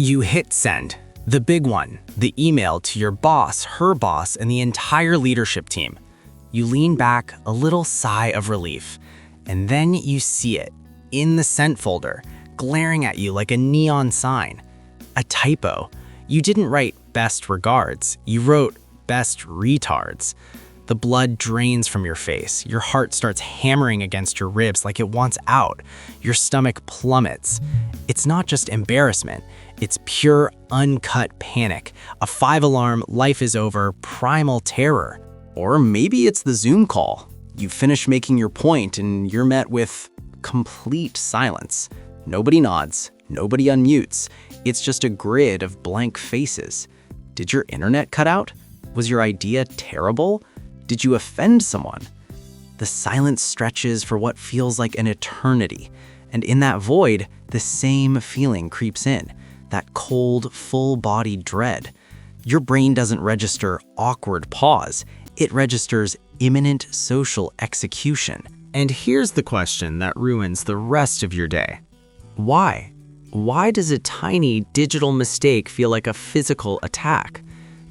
You hit send, the big one, the email to your boss, her boss, and the entire leadership team. You lean back, a little sigh of relief, and then you see it, in the sent folder, glaring at you like a neon sign. A typo. You didn't write best regards, you wrote best retards. The blood drains from your face, your heart starts hammering against your ribs like it wants out, your stomach plummets. It's not just embarrassment, it's pure, uncut panic, a 5-alarm, life is over, primal terror. Or maybe it's the Zoom call. You finish making your point and you're met with complete silence. Nobody nods, nobody unmutes. It's just a grid of blank faces. Did your internet cut out? Was your idea terrible? Did you offend someone? The silence stretches for what feels like an eternity. And in that void, the same feeling creeps in, that cold, full-bodied dread. Your brain doesn't register awkward pause. It registers imminent social execution. And here's the question that ruins the rest of your day. Why? Why does a tiny digital mistake feel like a physical attack?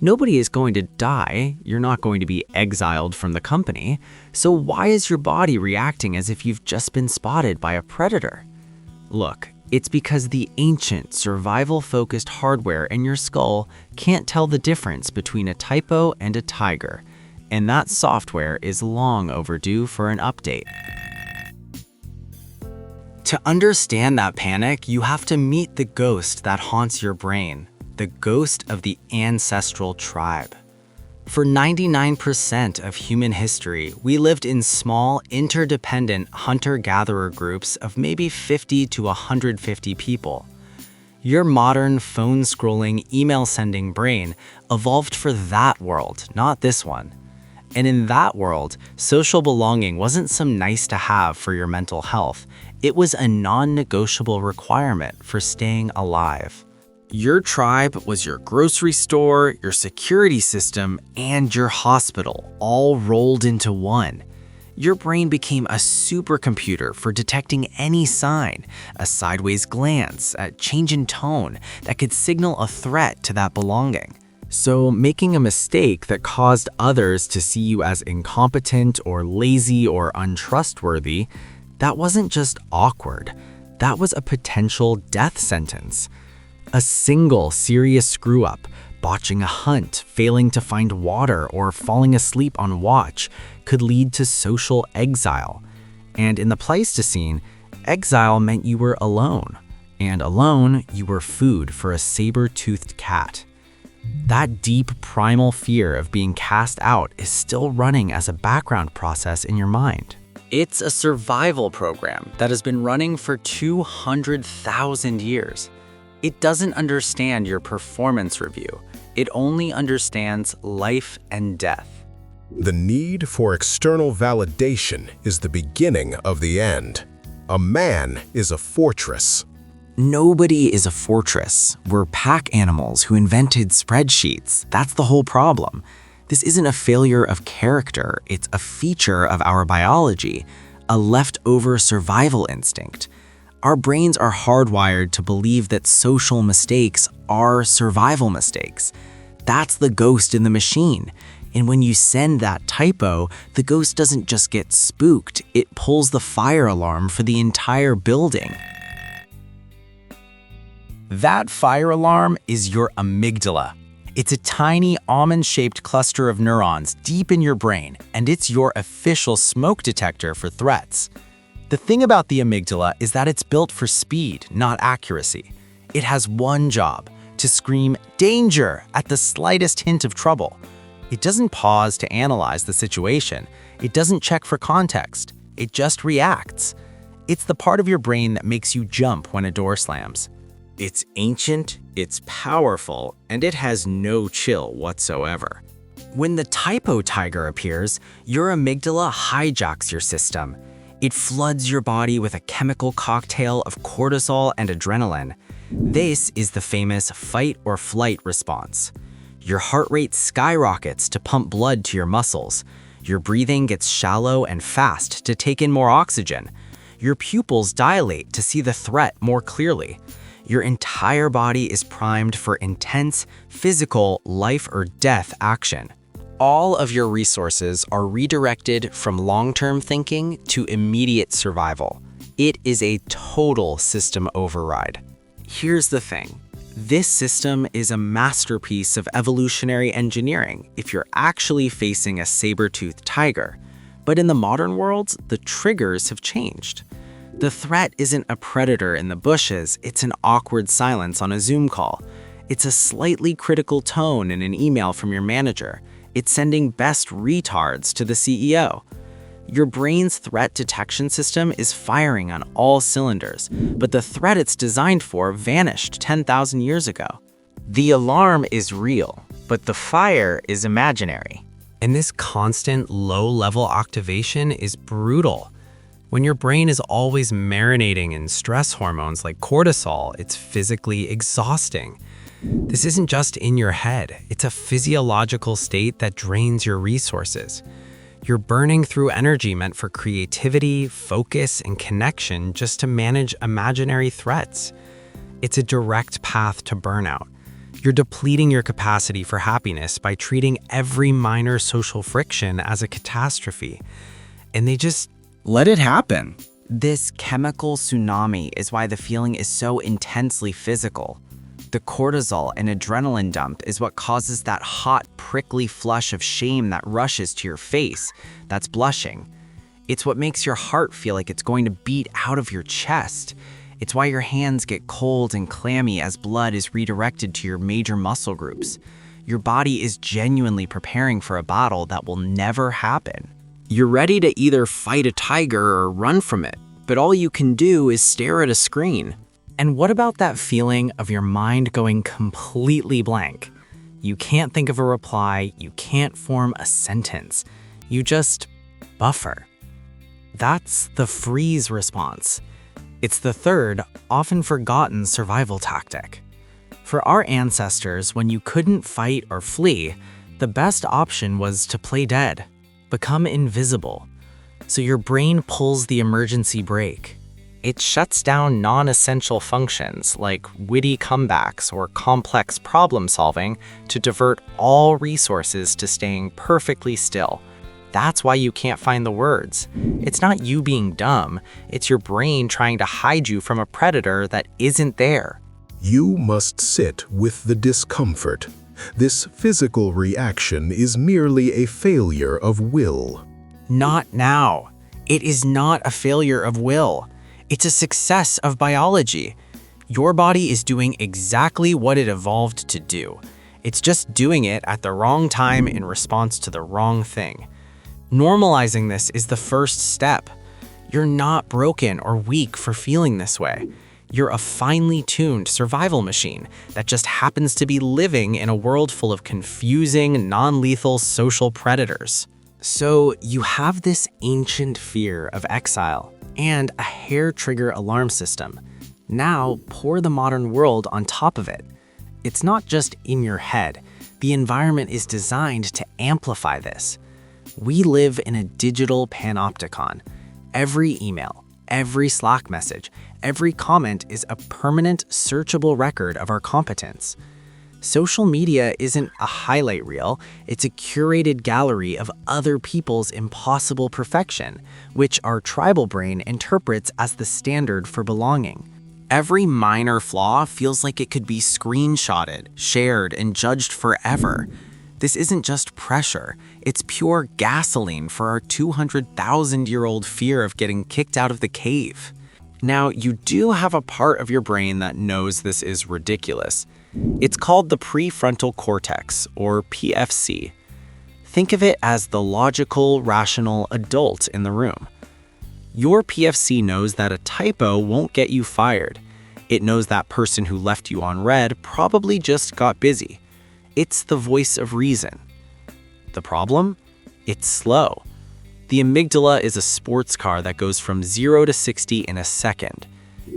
Nobody is going to die. You're not going to be exiled from the company. So why is your body reacting as if you've just been spotted by a predator? Look, it's because the ancient survival-focused hardware in your skull can't tell the difference between a typo and a tiger. And that software is long overdue for an update. To understand that panic, you have to meet the ghost that haunts your brain, the ghost of the ancestral tribe. For 99% of human history, we lived in small, interdependent hunter-gatherer groups of maybe 50 to 150 people. Your modern phone-scrolling, email-sending brain evolved for that world, not this one. And in that world, social belonging wasn't some nice-to-have for your mental health. It was a non-negotiable requirement for staying alive. Your tribe was your grocery store, your security system, and your hospital, all rolled into one. Your brain became a supercomputer for detecting any sign, a sideways glance, a change in tone that could signal a threat to that belonging. So making a mistake that caused others to see you as incompetent or lazy or untrustworthy, that wasn't just awkward. That was a potential death sentence. A single serious screw-up, botching a hunt, failing to find water, or falling asleep on watch could lead to social exile. And in the Pleistocene, exile meant you were alone. And alone, you were food for a saber-toothed cat. That deep primal fear of being cast out is still running as a background process in your mind. It's a survival program that has been running for 200,000 years. It doesn't understand your performance review. It only understands life and death. The need for external validation is the beginning of the end. A man is a fortress. Nobody is a fortress. We're pack animals who invented spreadsheets. That's the whole problem. This isn't a failure of character. It's a feature of our biology, a leftover survival instinct. Our brains are hardwired to believe that social mistakes are survival mistakes. That's the ghost in the machine. And when you send that typo, the ghost doesn't just get spooked, it pulls the fire alarm for the entire building. That fire alarm is your amygdala. It's a tiny almond-shaped cluster of neurons deep in your brain, and it's your official smoke detector for threats. The thing about the amygdala is that it's built for speed, not accuracy. It has one job: to scream "danger" at the slightest hint of trouble. It doesn't pause to analyze the situation. It doesn't check for context. It just reacts. It's the part of your brain that makes you jump when a door slams. It's ancient, it's powerful, and it has no chill whatsoever. When the typo tiger appears, your amygdala hijacks your system. It floods your body with a chemical cocktail of cortisol and adrenaline. This is the famous fight or flight response. Your heart rate skyrockets to pump blood to your muscles. Your breathing gets shallow and fast to take in more oxygen. Your pupils dilate to see the threat more clearly. Your entire body is primed for intense, physical, life or death action. All of your resources are redirected from long-term thinking to immediate survival. It is a total system override. Here's the thing. This system is a masterpiece of evolutionary engineering if you're actually facing a saber-toothed tiger. But in the modern world, the triggers have changed. The threat isn't a predator in the bushes, it's an awkward silence on a Zoom call. It's a slightly critical tone in an email from your manager. It's sending best retards to the CEO. Your brain's threat detection system is firing on all cylinders, but the threat it's designed for vanished 10,000 years ago. The alarm is real, but the fire is imaginary. And this constant low-level activation is brutal. When your brain is always marinating in stress hormones like cortisol, it's physically exhausting. This isn't just in your head, it's a physiological state that drains your resources. You're burning through energy meant for creativity, focus, and connection just to manage imaginary threats. It's a direct path to burnout. You're depleting your capacity for happiness by treating every minor social friction as a catastrophe. And they just let it happen. This chemical tsunami is why the feeling is so intensely physical. The cortisol and adrenaline dump is what causes that hot, prickly flush of shame that rushes to your face, that's blushing. It's what makes your heart feel like it's going to beat out of your chest. It's why your hands get cold and clammy as blood is redirected to your major muscle groups. Your body is genuinely preparing for a battle that will never happen. You're ready to either fight a tiger or run from it, but all you can do is stare at a screen. And what about that feeling of your mind going completely blank? You can't think of a reply, you can't form a sentence. You just buffer. That's the freeze response. It's the third, often forgotten survival tactic. For our ancestors, when you couldn't fight or flee, the best option was to play dead, become invisible. So your brain pulls the emergency brake. It shuts down non-essential functions like witty comebacks or complex problem solving to divert all resources to staying perfectly still. That's why you can't find the words. It's not you being dumb, it's your brain trying to hide you from a predator that isn't there. You must sit with the discomfort. This physical reaction is merely a failure of will. Not now. It is not a failure of will. It's a success of biology. Your body is doing exactly what it evolved to do. It's just doing it at the wrong time in response to the wrong thing. Normalizing this is the first step. You're not broken or weak for feeling this way. You're a finely tuned survival machine that just happens to be living in a world full of confusing, non-lethal social predators. So you have this ancient fear of exile and a hair trigger alarm system. Now pour the modern world on top of it. It's not just in your head. The environment is designed to amplify this. We live in a digital panopticon. Every email, every Slack message, every comment is a permanent, searchable record of our competence. Social media isn't a highlight reel, it's a curated gallery of other people's impossible perfection, which our tribal brain interprets as the standard for belonging. Every minor flaw feels like it could be screenshotted, shared, and judged forever. This isn't just pressure, it's pure gasoline for our 200,000-year-old fear of getting kicked out of the cave. Now, you do have a part of your brain that knows this is ridiculous. It's called the prefrontal cortex, or PFC. Think of it as the logical, rational adult in the room. Your PFC knows that a typo won't get you fired. It knows that person who left you on red probably just got busy. It's the voice of reason. The problem? It's slow. The amygdala is a sports car that goes from 0 to 60 in a second.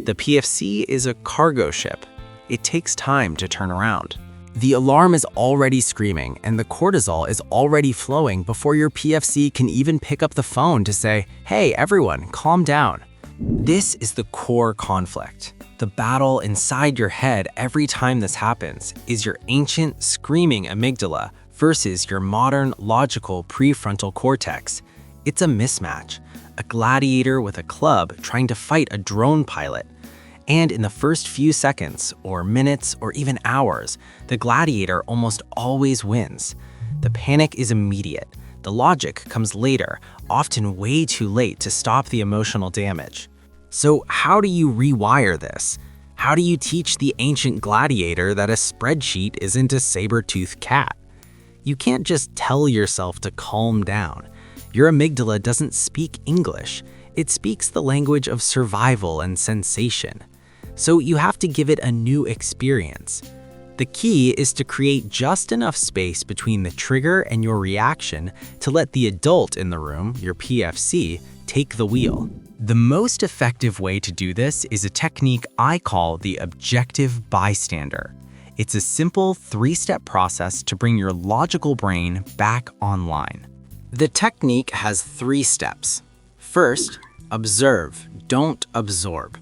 The PFC is a cargo ship. It takes time to turn around. The alarm is already screaming and the cortisol is already flowing before your PFC can even pick up the phone to say, "Hey, everyone, calm down." This is the core conflict. The battle inside your head every time this happens is your ancient screaming amygdala versus your modern logical prefrontal cortex. It's a mismatch, a gladiator with a club trying to fight a drone pilot. And in the first few seconds, or minutes, or even hours, the gladiator almost always wins. The panic is immediate. The logic comes later, often way too late to stop the emotional damage. So how do you rewire this? How do you teach the ancient gladiator that a spreadsheet isn't a saber-toothed cat? You can't just tell yourself to calm down. Your amygdala doesn't speak English. It speaks the language of survival and sensation. So you have to give it a new experience. The key is to create just enough space between the trigger and your reaction to let the adult in the room, your PFC, take the wheel. The most effective way to do this is a technique I call the objective bystander. It's a simple 3-step process to bring your logical brain back online. The technique has 3 steps. First, observe, don't absorb.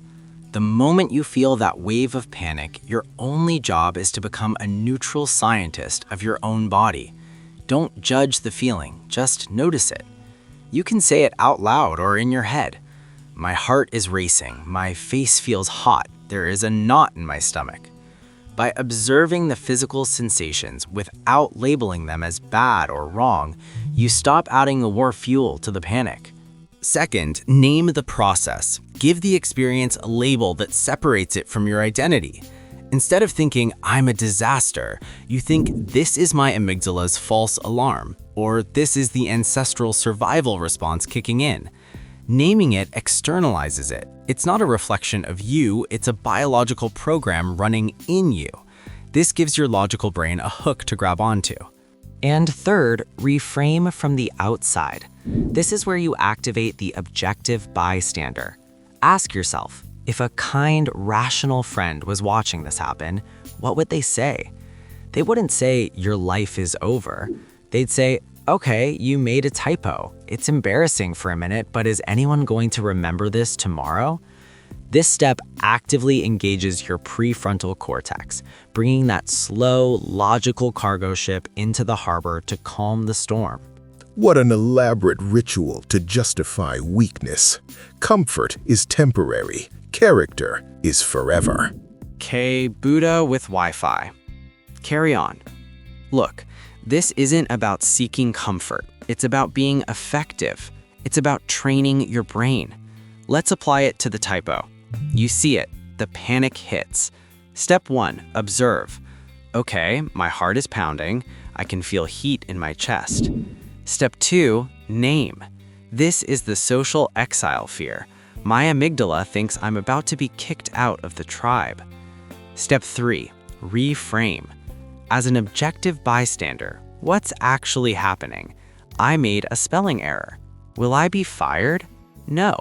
The moment you feel that wave of panic, your only job is to become a neutral scientist of your own body. Don't judge the feeling, just notice it. You can say it out loud or in your head. My heart is racing, my face feels hot, there is a knot in my stomach. By observing the physical sensations without labeling them as bad or wrong, you stop adding more fuel to the panic. Second, name the process. Give the experience a label that separates it from your identity. Instead of thinking, I'm a disaster, you think, this is my amygdala's false alarm, or this is the ancestral survival response kicking in. Naming it externalizes it. It's not a reflection of you, it's a biological program running in you. This gives your logical brain a hook to grab onto. And third, reframe from the outside. This is where you activate the objective bystander. Ask yourself, if a kind, rational friend was watching this happen, what would they say? They wouldn't say, your life is over. They'd say, okay, you made a typo. It's embarrassing for a minute, but is anyone going to remember this tomorrow? This step actively engages your prefrontal cortex, bringing that slow, logical cargo ship into the harbor to calm the storm. What an elaborate ritual to justify weakness. Comfort is temporary. Character is forever. Okay, Buddha with Wi-Fi. Carry on. Look, this isn't about seeking comfort. It's about being effective. It's about training your brain. Let's apply it to the typo. You see it. The panic hits. Step 1, observe. Okay, my heart is pounding. I can feel heat in my chest. Step 2, name. This is the social exile fear. My amygdala thinks I'm about to be kicked out of the tribe. Step 3, reframe. As an objective bystander, what's actually happening? I made a spelling error. Will I be fired? No.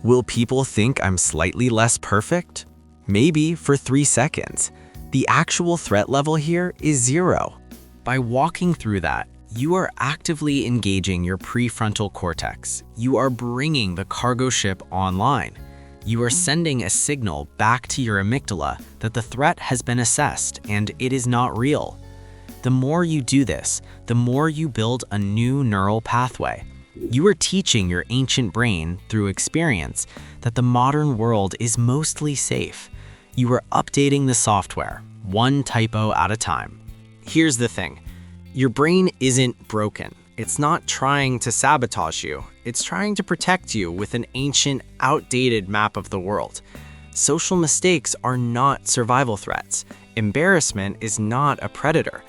Will people think I'm slightly less perfect? Maybe for 3 seconds. The actual threat level here is 0. By walking through that, you are actively engaging your prefrontal cortex. You are bringing the cargo ship online. You are sending a signal back to your amygdala that the threat has been assessed and it is not real. The more you do this, the more you build a new neural pathway. You are teaching your ancient brain through experience that the modern world is mostly safe. You are updating the software, one typo at a time. Here's the thing. Your brain isn't broken. It's not trying to sabotage you. It's trying to protect you with an ancient, outdated map of the world. Social mistakes are not survival threats. Embarrassment is not a predator.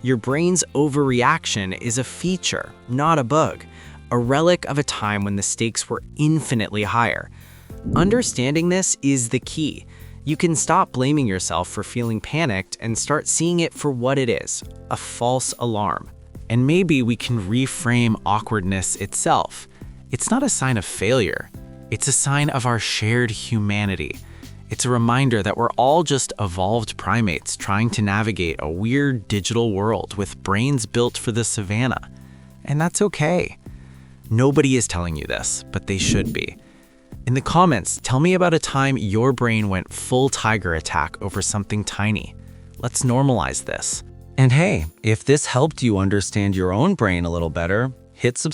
Your brain's overreaction is a feature, not a bug, a relic of a time when the stakes were infinitely higher. Understanding this is the key. You can stop blaming yourself for feeling panicked and start seeing it for what it is, a false alarm. And maybe we can reframe awkwardness itself. It's not a sign of failure. It's a sign of our shared humanity. It's a reminder that we're all just evolved primates trying to navigate a weird digital world with brains built for the savannah. And that's okay. Nobody is telling you this, but they should be. In the comments, tell me about a time your brain went full tiger attack over something tiny. Let's normalize this. And hey, if this helped you understand your own brain a little better, hit subscribe.